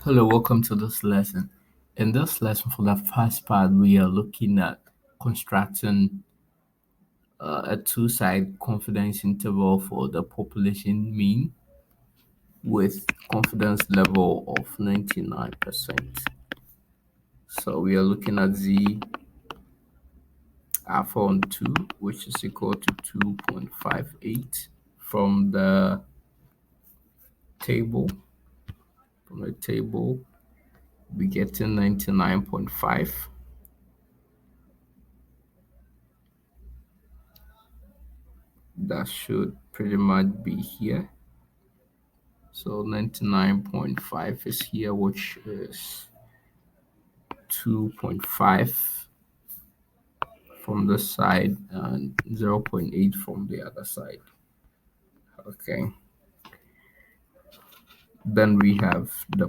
Hello, welcome to this lesson. In this lesson, for the first part, we are looking at constructing a two-side confidence interval for the population mean with confidence level of 99%. So we are looking at z alpha on 2, which is equal to 2.58 from the table. From the table, we get to 99.5. That should pretty much be here. So 99.5 is here, which is 2.5 from this side and 0.8 from the other side. Okay. Then we have the